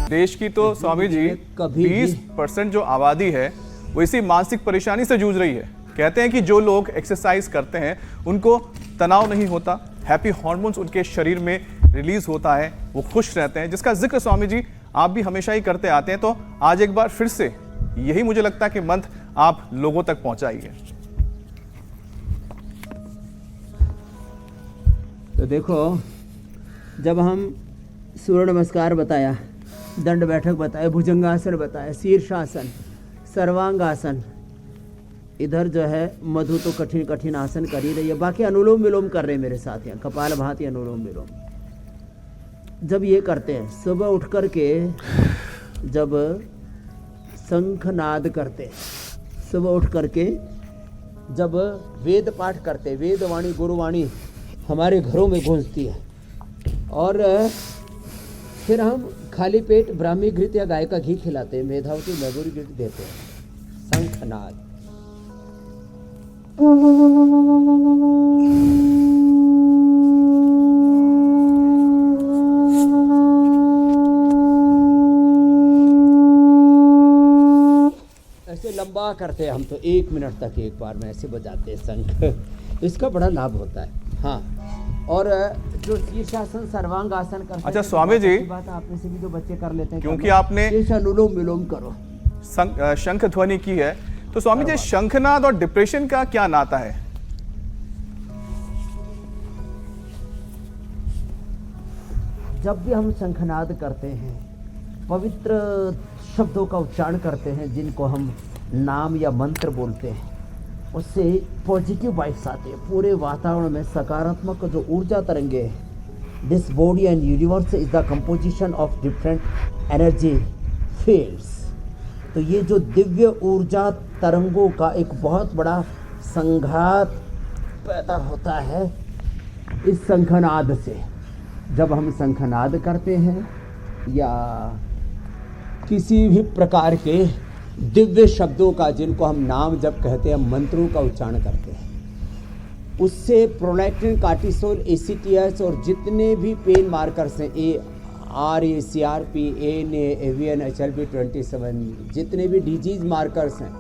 देश की तो स्वामी जी 20% जो आबादी है वो इसी मानसिक परेशानी से जूझ रही है। कहते हैं कि जो लोग एक्सरसाइज करते हैं उनको तनाव नहीं होता, हैप्पी हार्मोन्स उनके शरीर में रिलीज होता है, वो खुश रहते हैं, जिसका जिक्र स्वामी जी आप भी हमेशा ही करते आते हैं। तो आज एक बार फिर से यही मुझे लगता है कि मंत्र आप लोगों तक पहुंचाइए। तो देखो, जब हम सूर्य नमस्कार बताया, दंड बैठक बताया, भुजंगासन बताया, शीर्षासन, सर्वांगासन, इधर जो है मधु तो कठिन कठिन आसन कर ही रही है, बाकी अनुलोम विलोम कर रहे हैं मेरे साथ यहाँ, कपालभाति अनुलोम विलोम। जब ये करते हैं सुबह उठ कर के, जब शंखनाद करते हैं, सुबह उठ करके जब वेद पाठ करते, वेदवाणी गुरुवाणी हमारे घरों में गूंजती है, और फिर हम खाली पेट ब्राह्मी घृत या गाय का घी खिलाते हैं, मेधावती मैगुरी घृत देते हैं। शंखनाद ऐसे लंबा करते हैं हम तो, 1 मिनट तक एक बार में ऐसे बजाते हैं शंख। इसका बड़ा लाभ होता है। हाँ, और जो शीर्षासन सर्वांगासन करते हैं। अच्छा स्वामी जी, बात आपने से भी जो बच्चे कर लेते हैं, क्योंकि आपने अनुलोम विलोम करो, शंख ध्वनि की है, तो स्वामी जी शंखनाद और डिप्रेशन का क्या नाता है? जब भी हम शंखनाद करते हैं, पवित्र शब्दों का उच्चारण करते हैं, जिनको हम नाम या मंत्र बोलते हैं, उससे पॉजिटिव वाइब्स आते हैं। पूरे वातावरण में सकारात्मक जो ऊर्जा तरंगे हैं। This body and universe is the composition of different energy fields. तो ये जो दिव्य ऊर्जा तरंगों का एक बहुत बड़ा संघात पैदा होता है इस शंखनाद से। जब हम शंखनाद करते हैं या किसी भी प्रकार के दिव्य शब्दों का, जिनको हम नाम जब कहते हैं, मंत्रों का उच्चारण करते हैं, उससे प्रोलैक्टिन, कार्टिसोल, एसीटीएस और जितने भी पेन मार्कर्स हैं, ARECRP, ANA, AVN, HLB27, जितने भी डिजीज मार्कर्स हैं,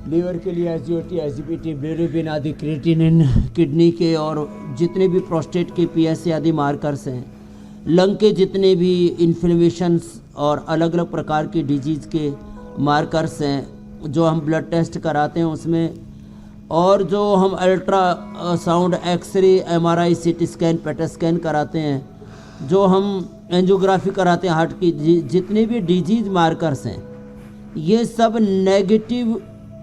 लीवर के लिए SGOT, SGPT, बिलिरुबिन आदि, क्रिएटिनिन, किडनी के और जितने भी प्रोस्टेट के PSA आदि मार्कर्स हैं, लंग के जितने भी इन्फ्लेमेशंस और अलग अलग प्रकार की डिजीज़ के मार्कर्स हैं, जो हम ब्लड टेस्ट कराते हैं उसमें, और जो हम ultrasound, X-ray, MRI, CT scan, PET scan कराते हैं, जो हम एंजियोग्राफी कराते हैं हार्ट की, जितने भी डिजीज मार्कर्स हैं, ये सब नेगेटिव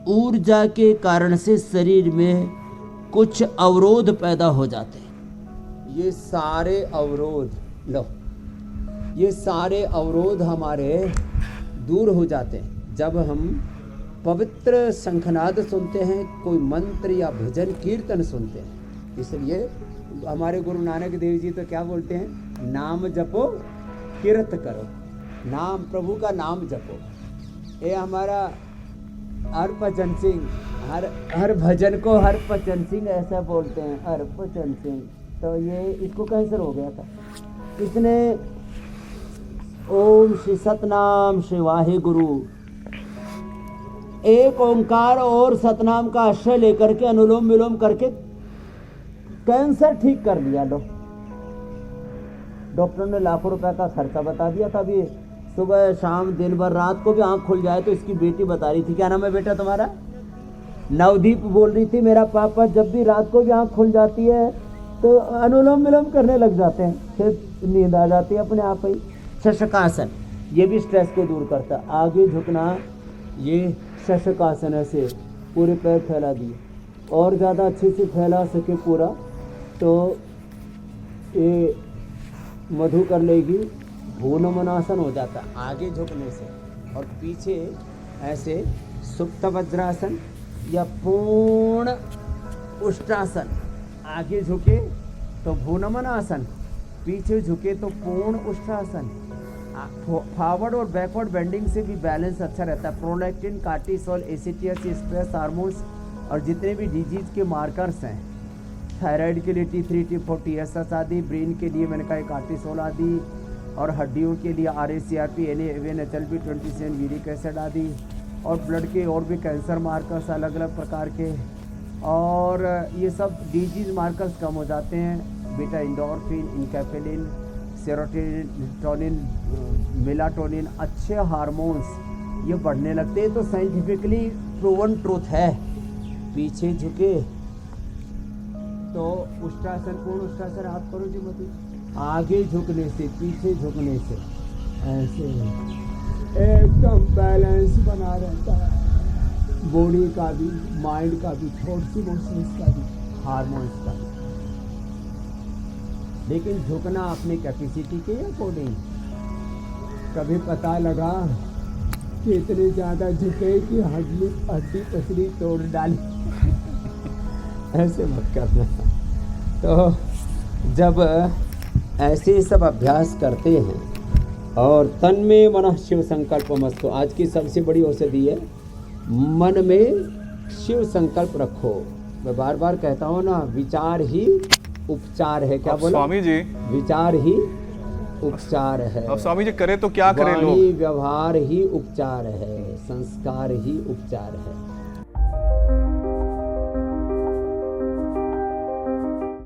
ऊर्जा के कारण से शरीर में कुछ अवरोध पैदा हो जाते हैं। ये सारे अवरोध, लो, ये सारे अवरोध हमारे दूर हो जाते हैं जब हम पवित्र शंखनाद सुनते हैं, कोई मंत्र या भजन कीर्तन सुनते हैं। इसलिए हमारे गुरु नानक देव जी तो क्या बोलते हैं, नाम जपो कीर्त करो, नाम, प्रभु का नाम जपो। ये हमारा हरभजन सिंह, हर भजन को हरभजन सिंह ऐसा बोलते हैं, हरभजन सिंह। तो ये इसको कैंसर हो गया था, इसने ओम श्री सतनाम श्री वाहे गुरु, एक ओंकार और सतनाम का आश्रय लेकर के अनुलोम विलोम करके कैंसर ठीक कर लिया। लो, डॉक्टर ने लाखों रुपए का खर्चा बता दिया था। अभी सुबह शाम दिन भर रात को भी आंख खुल जाए तो इसकी बेटी बता रही थी, क्या नाम है बेटा तुम्हारा? नवदीप बोल रही थी, मेरा पापा जब भी रात को भी आंख खुल जाती है तो अनुलोम विलोम करने लग जाते हैं, फिर नींद आ जाती है अपने आप ही। शशकासन, ये भी स्ट्रेस को दूर करता है। आगे झुकना, ये शशकासन, ऐसे पूरे पैर फैला दिए, और ज़्यादा अच्छे से फैला सके पूरा तो ये मधु कर लेगी, भूनमनासन हो जाता आगे झुकने से। और पीछे ऐसे सुप्त वज्रासन या पूर्ण उष्ट्रासन, आगे झुके तो भूनमनासन, पीछे झुके तो पूर्ण उष्ट्रासन। फॉरवर्ड और बैकवर्ड बेंडिंग से भी बैलेंस अच्छा रहता है। प्रोलैक्टिन, कार्टिसोल, एसीटीएस, स्ट्रेस हार्मोन्स और जितने भी डिजीज के मार्कर्स हैं, थायराइड के लिए T3, T4, TSH आदि, ब्रेन के लिए मैंने कहा कार्टिसोल आदि, और हड्डियों के लिए RACRP, NaVNHLP, 27 यूरिक एसिड आदि, और ब्लड के और भी कैंसर मार्कर्स अलग अलग प्रकार के, और ये सब डिजीज मार्कर्स कम हो जाते हैं। बीटा इंडोर्फिन, इनकैफेलिन, सेरोटोनिन, मेलाटोनिन, अच्छे हार्मोन्स ये बढ़ने लगते हैं। तो साइंटिफिकली प्रूवन ट्रूथ है। पीछे झुके तो उष्ट्रासन, पूर्ण उष्ट्रासन आप करो जी मत, आगे झुकने से, पीछे झुकने से ऐसे एकदम बैलेंस बना रहता है, बॉडी का भी, माइंड का भी, थॉट्स इमोशंस का भी, हार्मोन्स का भी। लेकिन झुकना अपनी कैपेसिटी के अकॉर्डिंग। कभी पता लगा कि इतने ज़्यादा झुके कि हड्डी पसली तोड़ डाली ऐसे मत करना। तो जब ऐसे सब अभ्यास करते हैं और तन में मन शिव संकल्प मस्तु, आज की सबसे बड़ी औषधि है मन में शिव संकल्प रखो। मैं बार बार कहता हूँ ना, विचार ही उपचार है। क्या अब बोला स्वामी जी, विचार ही उपचार है। अब स्वामी जी करे तो क्या करें लोग? वाणी व्यवहार ही उपचार है, संस्कार ही उपचार है।